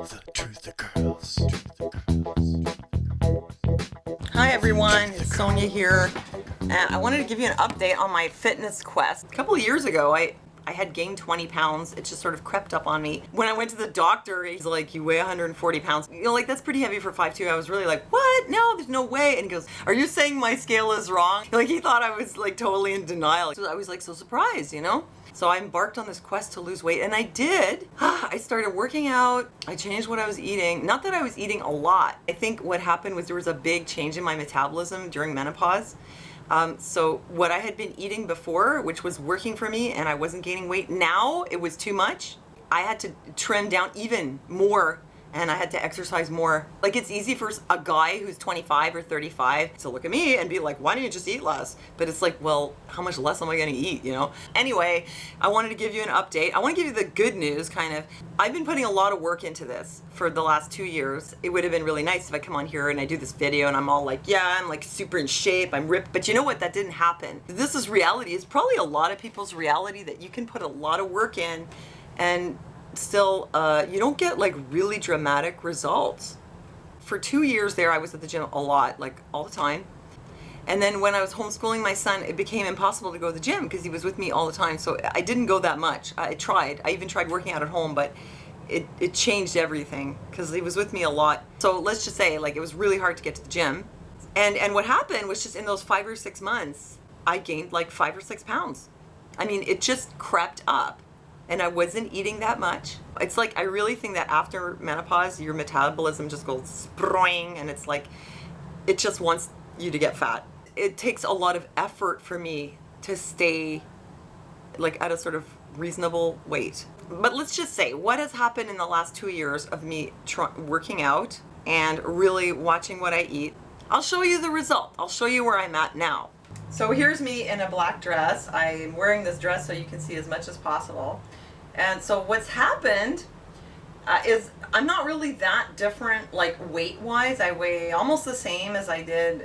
The Truth Girls. Hi everyone, it's Sonia here, and I wanted to give you an update on my fitness quest. A couple of years ago, I had gained 20 pounds. It just sort of crept up on me. When I went to the doctor, he's like, you weigh 140 pounds. You know, like, that's pretty heavy for 5'2". I was really like, what? No, there's no way. And he goes, are you saying my scale is wrong? Like, he thought I was like totally in denial. So I was like so surprised, you know? So I embarked on this quest to lose weight, and I did. I started working out. I changed what I was eating. Not that I was eating a lot. I think what happened was there was a big change in my metabolism during menopause. So what I had been eating before, which was working for me, and I wasn't gaining weight, now it was too much. I had to trim down even more, and I had to exercise more. Like, it's easy for a guy who's 25 or 35 to look at me and be like, why don't you just eat less? But it's like, well, how much less am I gonna eat, you know? Anyway, I wanted to give you an update. I wanna give you the good news, kind of. I've been putting a lot of work into this for the last 2 years. It would have been really nice if I come on here and I do this video and I'm all like, yeah, I'm like super in shape, I'm ripped. But you know what? That didn't happen. This is reality. It's probably a lot of people's reality, that you can put a lot of work in and still you don't get like really dramatic results. For 2 years there, I was at the gym a lot, like all the time. And then when I was homeschooling my son, it became impossible to go to the gym because he was with me all the time. So I didn't go that much. I even tried working out at home, but it changed everything because he was with me a lot. So let's just say, like, it was really hard to get to the gym. And what happened was, just in those 5 or 6 months, I gained like 5 or 6 pounds. I mean, it just crept up. And I wasn't eating that much. It's like, I really think that after menopause, your metabolism just goes sproing, and it's like, it just wants you to get fat. It takes a lot of effort for me to stay like at a sort of reasonable weight. But let's just say, what has happened in the last 2 years of me working out and really watching what I eat, I'll show you the result. I'll show you where I'm at now. So here's me in a black dress. I'm wearing this dress so you can see as much as possible. And so what's happened is I'm not really that different, like, weight-wise. I weigh almost the same as I did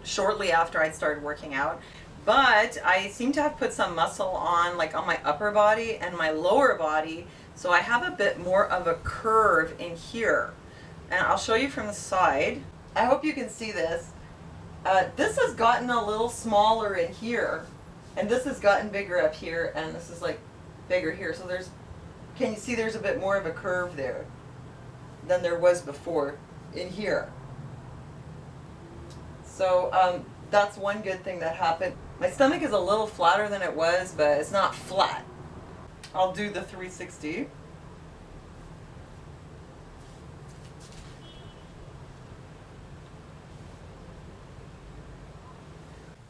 shortly after I'd started working out. But I seem to have put some muscle on, like on my upper body and my lower body. So I have a bit more of a curve in here. And I'll show you from the side. I hope you can see this. This has gotten a little smaller in here, and this has gotten bigger up here, and this is like bigger here. So can you see there's a bit more of a curve there than there was before in here. So that's one good thing that happened. My stomach is a little flatter than it was, but it's not flat. I'll do the 360.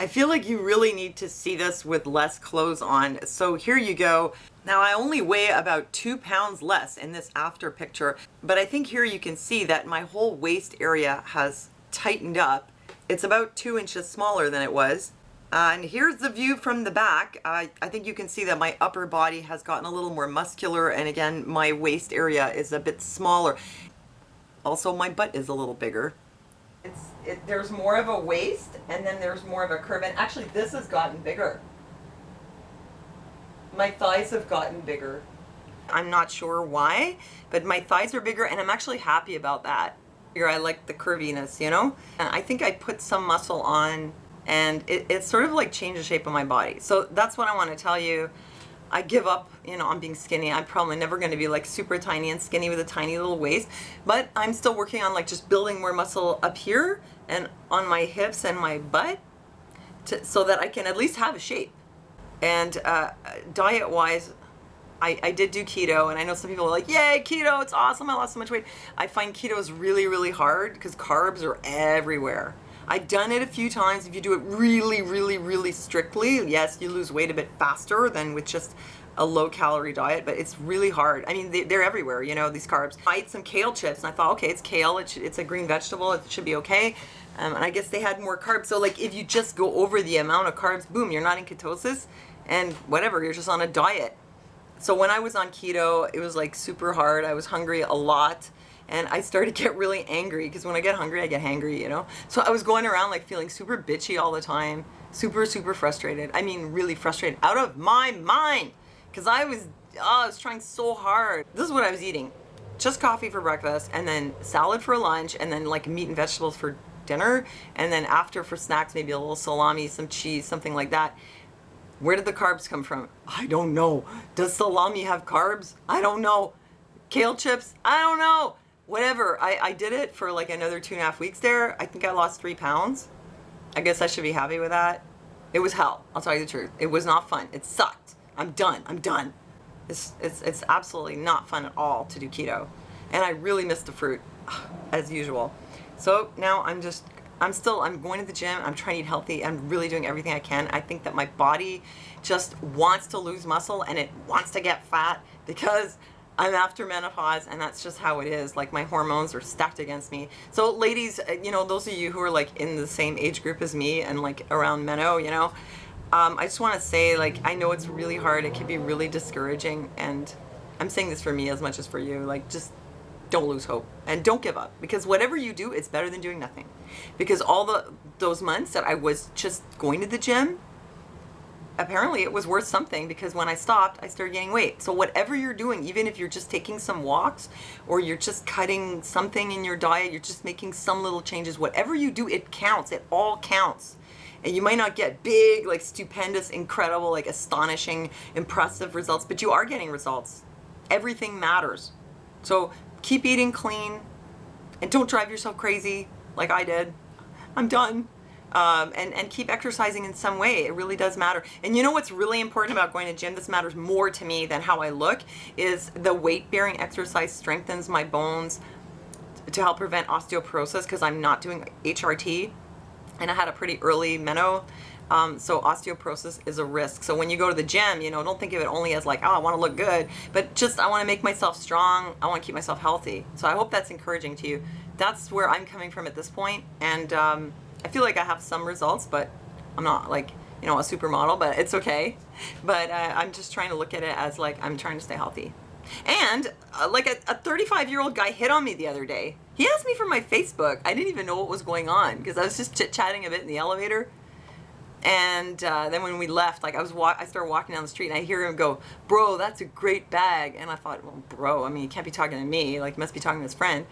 I feel like you really need to see this with less clothes on. So here you go. Now, I only weigh about 2 pounds less in this after picture, but I think here you can see that my whole waist area has tightened up. It's about 2 inches smaller than it was. And here's the view from the back. I think you can see that my upper body has gotten a little more muscular, and again, my waist area is a bit smaller. Also, my butt is a little bigger. There's more of a waist, and then there's more of a curve, and actually this has gotten bigger. My thighs have gotten bigger. I'm not sure why, but my thighs are bigger, and I'm actually happy about that. Here, I like the curviness, you know? And I think I put some muscle on, and it sort of like changed the shape of my body. So that's what I want to tell you. I give up, you know, on being skinny. I'm probably never going to be like super tiny and skinny with a tiny little waist, but I'm still working on like just building more muscle up here and on my hips and my butt so that I can at least have a shape. And diet-wise, I did do keto, and I know some people are like, yay, keto, it's awesome, I lost so much weight. I find keto is really, really hard because carbs are everywhere. I've done it a few times. If you do it really, really, really strictly, yes, you lose weight a bit faster than with just a low-calorie diet, but it's really hard. I mean, they're everywhere, you know, these carbs. I ate some kale chips, and I thought, okay, it's kale, it's a green vegetable, it should be okay. And I guess they had more carbs. So, like, if you just go over the amount of carbs, boom, you're not in ketosis, and whatever, you're just on a diet. So when I was on keto, it was like super hard. I was hungry a lot. And I started to get really angry, because when I get hungry, I get hangry, you know? So I was going around like feeling super bitchy all the time, super, super frustrated. I mean, really frustrated, out of my mind, because I was trying so hard. This is what I was eating. just coffee for breakfast, and then salad for lunch, and then like meat and vegetables for dinner, and then after for snacks, maybe a little salami, some cheese, something like that. Where did the carbs come from? I don't know. Does salami have carbs? I don't know. Kale chips? I don't know. Whatever. I did it for like another 2.5 weeks there. I think I lost 3 pounds. I guess I should be happy with that. It was hell. I'll tell you the truth. It was not fun. It sucked. I'm done. I'm done. It's absolutely not fun at all to do keto. And I really miss the fruit, as usual. So now I'm going to the gym. I'm trying to eat healthy. I'm really doing everything I can. I think that my body just wants to lose muscle and it wants to get fat because I'm after menopause, and that's just how it is. Like, my hormones are stacked against me. So ladies, you know, those of you who are like in the same age group as me and like around meno, you know, I just want to say, like, I know it's really hard. It can be really discouraging, and I'm saying this for me as much as for you. Like, just don't lose hope and don't give up, because whatever you do, it's better than doing nothing. Because all those months that I was just going to the gym, apparently it was worth something, because when I stopped, I started gaining weight. So whatever you're doing, even if you're just taking some walks or you're just cutting something in your diet, you're just making some little changes, whatever you do, it counts. It all counts. And you might not get big, like stupendous, incredible, like astonishing, impressive results, but you are getting results. Everything matters. So keep eating clean and don't drive yourself crazy like I did. I'm done. And keep exercising in some way. It really does matter. And you know what's really important about going to gym? This matters more to me than how I look, is the weight-bearing exercise strengthens my bones to help prevent osteoporosis, because I'm not doing HRT, and I had a pretty early meno. So osteoporosis is a risk. So when you go to the gym, you know, don't think of it only as like, oh, I want to look good, but just I want to make myself strong. I want to keep myself healthy. So I hope that's encouraging to you. That's where I'm coming from at this point. And I feel like I have some results, but I'm not like, you know, a supermodel, but it's okay. But I'm just trying to look at it as like, I'm trying to stay healthy. And like a 35-year-old guy hit on me the other day. He asked me for my Facebook. I didn't even know what was going on, because I was just chit-chatting a bit in the elevator. And then when we left, like I started walking down the street, and I hear him go, "Bro, that's a great bag." And I thought, well, bro, I mean, he can't be talking to me. Like, he must be talking to his friend.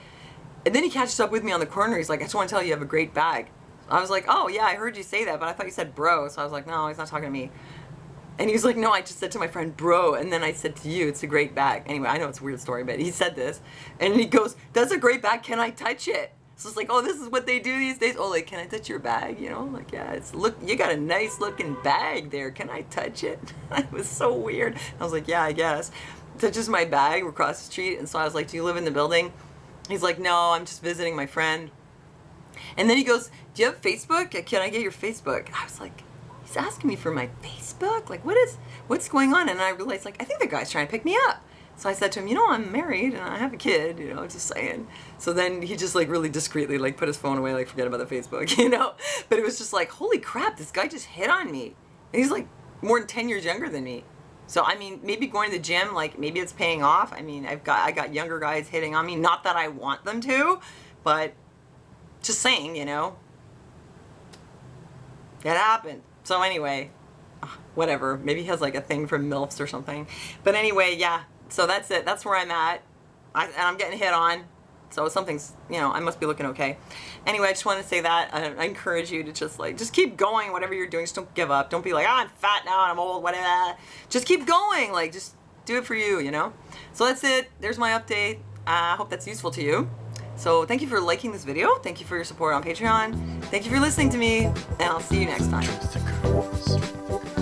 And then he catches up with me on the corner. He's like, "I just want to tell you have a great bag." I was like, "Oh, yeah, I heard you say that, but I thought you said bro." So I was like, "No, he's not talking to me." And he was like, "No, I just said to my friend, bro, and then I said to you, it's a great bag." Anyway, I know it's a weird story, but he said this. And he goes, "That's a great bag. Can I touch it?" So it's like, oh, this is what they do these days. Oh, like, can I touch your bag? You know, like, yeah, look, you got a nice looking bag there. Can I touch it? It was so weird. I was like, yeah, I guess. Touches my bag. We're across the street. And so I was like, "Do you live in the building?" He's like, "No, I'm just visiting my friend." And then he goes, "Do you have Facebook? Can I get your Facebook?" I was like, he's asking me for my Facebook? Like, what's going on? And I realized, like, I think the guy's trying to pick me up. So I said to him, "You know, I'm married and I have a kid, you know, just saying." So then he just like really discreetly like put his phone away, like, forget about the Facebook, you know. But it was just like, holy crap, this guy just hit on me. And he's like more than 10 years younger than me. So I mean, maybe going to the gym, like, maybe it's paying off. I mean, I got younger guys hitting on me. Not that I want them to, but just saying, you know. It happened. So anyway, whatever. Maybe he has like a thing for MILFs or something. But anyway, yeah. So that's it. That's where I'm at. And I'm getting hit on. So something's, you know, I must be looking okay. Anyway, I just want to say that. I encourage you to just keep going, whatever you're doing. Just don't give up. Don't be like, "Oh, I'm fat now and I'm old, whatever." Just keep going. Like, just do it for you, you know? So that's it. There's my update. I hope that's useful to you. So thank you for liking this video. Thank you for your support on Patreon. Thank you for listening to me. And I'll see you next time.